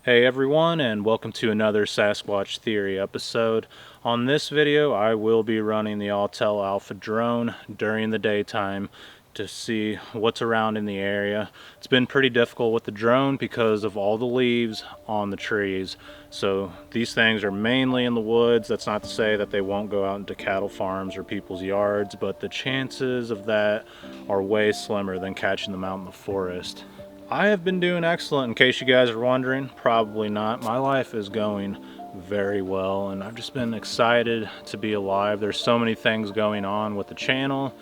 Hey everyone, and welcome to another Sasquatch Theory episode. On this video, I will be running the Autel Alpha drone during the daytime to see what's around in the area. It's been pretty difficult with the drone because of all the leaves on the trees. So these things are mainly in the woods. That's not to say that they won't go out into cattle farms or people's yards, but the chances of that are way slimmer than catching them out in the forest. I have been doing excellent, in case you guys are wondering. Probably not. My life is going very well, and I've just been excited to be alive. There's so many things going on with the channel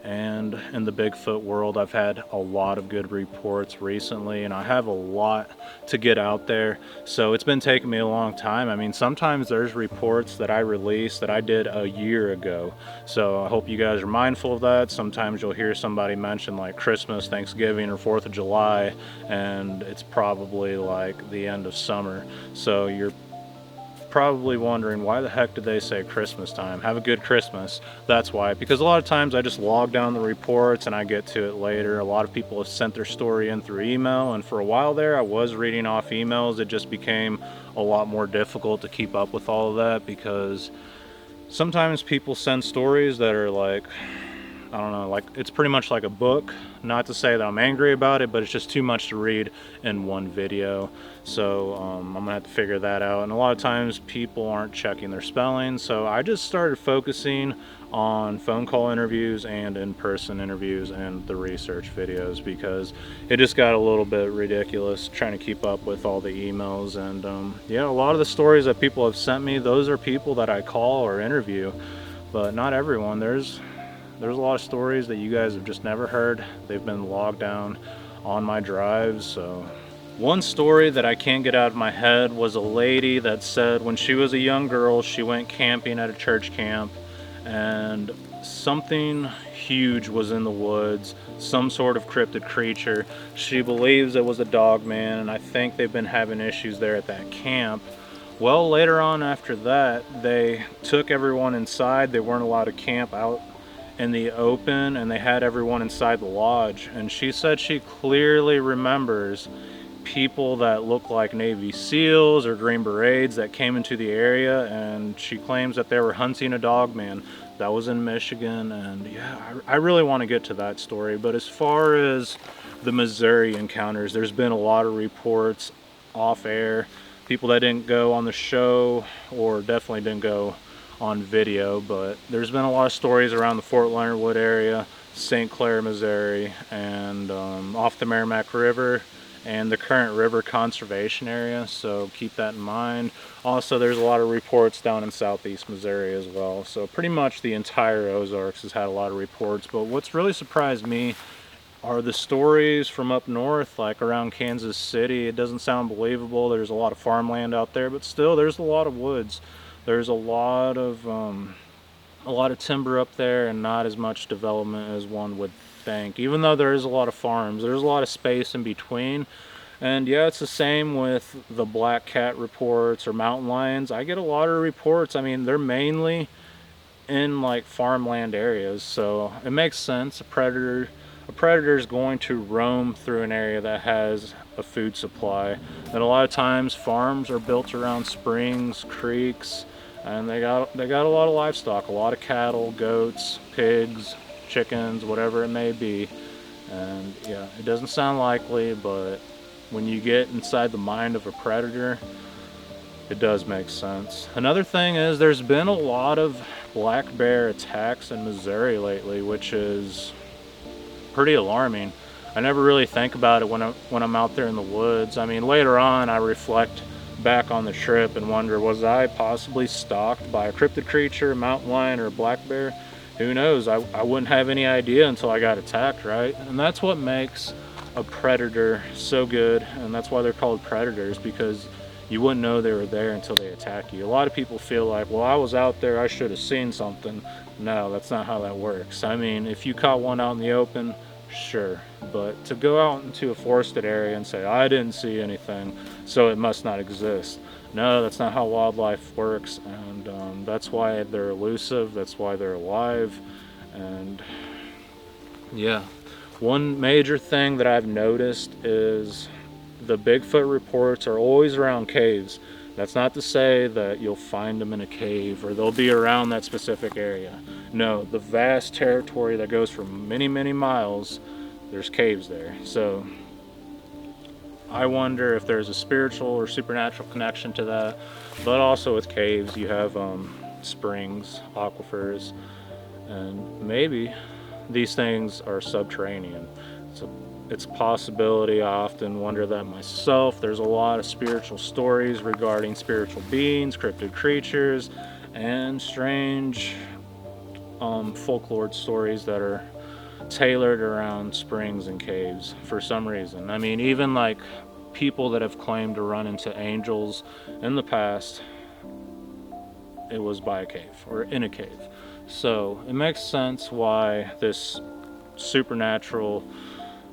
and in the Bigfoot world. I've had a lot of good reports recently, and I have a lot to get out there. So it's been taking me a long time. I mean, sometimes there's reports that I release that I did a year ago. So I hope you guys are mindful of that. Sometimes you'll hear somebody mention like Christmas, Thanksgiving, or 4th of July, and it's probably like the end of summer. So you're probably wondering, why the heck did they say Christmas time? Have a good Christmas. That's why. Because a lot of times I just log down the reports and I get to it later. A lot of people have sent their story in through email, and for a while there I was reading off emails. It just became a lot more difficult to keep up with all of that, because sometimes people send stories that are like, I don't know, like it's pretty much like a book. Not to say that I'm angry about it, but it's just too much to read in one video. So I'm gonna have to figure that out. And a lot of times people aren't checking their spelling. So I just started focusing on phone call interviews and in-person interviews and the research videos, because it just got a little bit ridiculous trying to keep up with all the emails. And yeah, a lot of the stories that people have sent me, those are people that I call or interview, but not everyone. There's a lot of stories that you guys have just never heard. They've been logged down on my drives. So one story that I can't get out of my head was a lady that said when she was a young girl, she went camping at a church camp, and something huge was in the woods, some sort of cryptid creature. She believes it was a dog man, and I think they've been having issues there at that camp. Well, later on after that, they took everyone inside. They weren't allowed to camp out in the open, and they had everyone inside the lodge. And she said she clearly remembers people that look like Navy SEALs or Green Berets that came into the area, and she claims that they were hunting a dog man. That was in Michigan. And yeah, I really want to get to that story. But as far as the Missouri encounters, there's been a lot of reports off air, people that didn't go on the show or definitely didn't go on video, but there's been a lot of stories around the Fort Leonard Wood area, St. Clair, Missouri, and off the Merrimack River and the current river conservation area, so keep that in mind. Also, there's a lot of reports down in southeast Missouri as well, so pretty much the entire Ozarks has had a lot of reports. But what's really surprised me are the stories from up north, like around Kansas City. It doesn't sound believable. There's a lot of farmland out there, but still there's a lot of woods. There's a lot of timber up there, and not as much development as one would think. Even though there is a lot of farms, there's a lot of space in between. And yeah, it's the same with the black cat reports or mountain lions. I get a lot of reports. I mean, they're mainly in like farmland areas, so it makes sense. A predator is going to roam through an area that has a food supply. And a lot of times farms are built around springs, creeks, and they got a lot of livestock, a lot of cattle, goats, pigs, chickens, whatever it may be. And yeah, it doesn't sound likely, but when you get inside the mind of a predator, it does make sense. Another thing is there's been a lot of black bear attacks in Missouri lately, which is pretty alarming. I never really think about it when I'm out there in the woods. I mean, later on I reflect back on the trip and wonder, was I possibly stalked by a cryptid creature, a mountain lion, or a black bear? Who knows? I wouldn't have any idea until I got attacked, right? And that's what makes a predator so good, and that's why they're called predators, because you wouldn't know they were there until they attack you. A lot of people feel like, well, I was out there, I should have seen something. No, that's not how that works. I mean, if you caught one out in the open, sure, but to go out into a forested area and say, I didn't see anything, so it must not exist. No, that's not how wildlife works, and that's why they're elusive, that's why they're alive. And yeah, one major thing that I've noticed is the Bigfoot reports are always around caves. That's not to say that you'll find them in a cave or they'll be around that specific area. No, the vast territory that goes for many, many miles, there's caves there. So I wonder if there's a spiritual or supernatural connection to that. But also with caves, you have springs, aquifers, and maybe these things are subterranean. It's a possibility. I often wonder that myself. There's a lot of spiritual stories regarding spiritual beings, cryptid creatures, and strange folklore stories that are tailored around springs and caves for some reason. I mean, even like people that have claimed to run into angels in the past, it was by a cave or in a cave. So it makes sense why this supernatural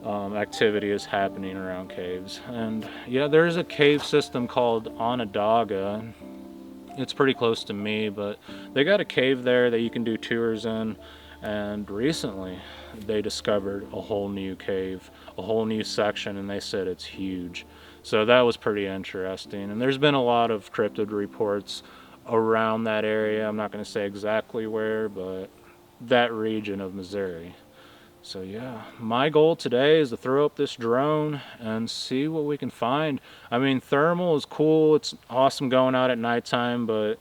activity is happening around caves. And yeah, there's a cave system called Onondaga. It's pretty close to me, but they got a cave there that you can do tours in. And recently they discovered a whole new cave, a whole new section, and they said it's huge. So that was pretty interesting. And there's been a lot of cryptid reports around that area. I'm not going to say exactly where, but that region of Missouri. So yeah, my goal today is to throw up this drone and see what we can find. I mean, thermal is cool. It's awesome going out at nighttime, but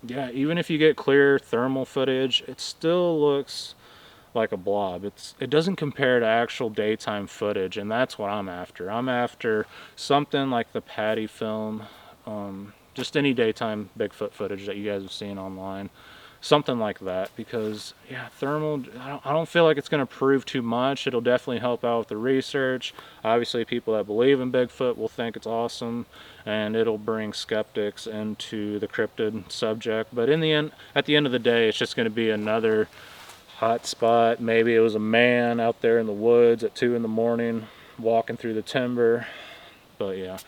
yeah, even if you get clear thermal footage, it still looks like a blob. It doesn't compare to actual daytime footage, and that's what I'm after. I'm after something like the Patty film, just any daytime Bigfoot footage that you guys have seen online. Something like that, because yeah, thermal, I don't feel like it's going to prove too much. It'll definitely help out with the research. Obviously people that believe in Bigfoot will think it's awesome, and it'll bring skeptics into the cryptid subject. But in the end, at the end of the day, it's just going to be another hot spot. Maybe it was a man out there in the woods at 2 in the morning walking through the timber. But yeah,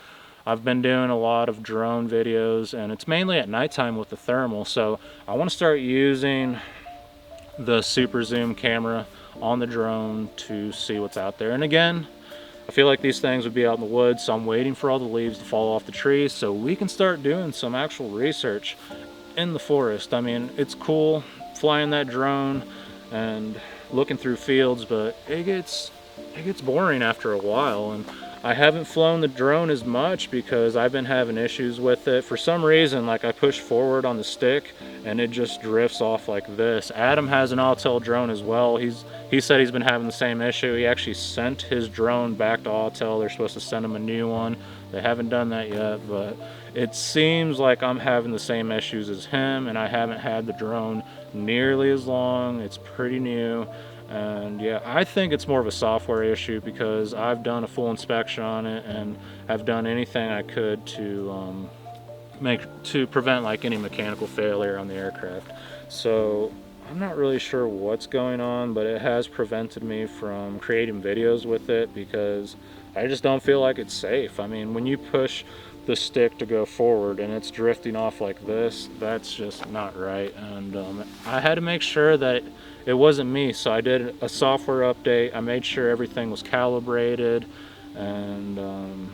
I've been doing a lot of drone videos, and it's mainly at nighttime with the thermal. So I want to start using the super zoom camera on the drone to see what's out there. And again, I feel like these things would be out in the woods, so I'm waiting for all the leaves to fall off the trees so we can start doing some actual research in the forest. I mean, it's cool flying that drone and looking through fields, but it gets boring after a while. And I haven't flown the drone as much because I've been having issues with it. For some reason, like I push forward on the stick and it just drifts off like this. Adam has an Autel drone as well. He said he's been having the same issue. He actually sent his drone back to Autel. They're supposed to send him a new one. They haven't done that yet, but it seems like I'm having the same issues as him, and I haven't had the drone nearly as long. It's pretty new. And yeah, I think it's more of a software issue because I've done a full inspection on it and have done anything I could to prevent like any mechanical failure on the aircraft. So I'm not really sure what's going on, but it has prevented me from creating videos with it because I just don't feel like it's safe. I mean, when you push the stick to go forward and it's drifting off like this, that's just not right. And I had to make sure that it wasn't me, so I did a software update. I made sure everything was calibrated, and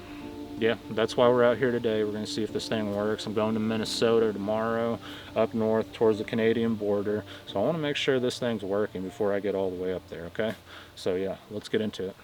yeah, that's why we're out here today. We're going to see if this thing works. I'm going to Minnesota tomorrow, up north towards the Canadian border, so I want to make sure this thing's working before I get all the way up there, okay? So yeah, let's get into it.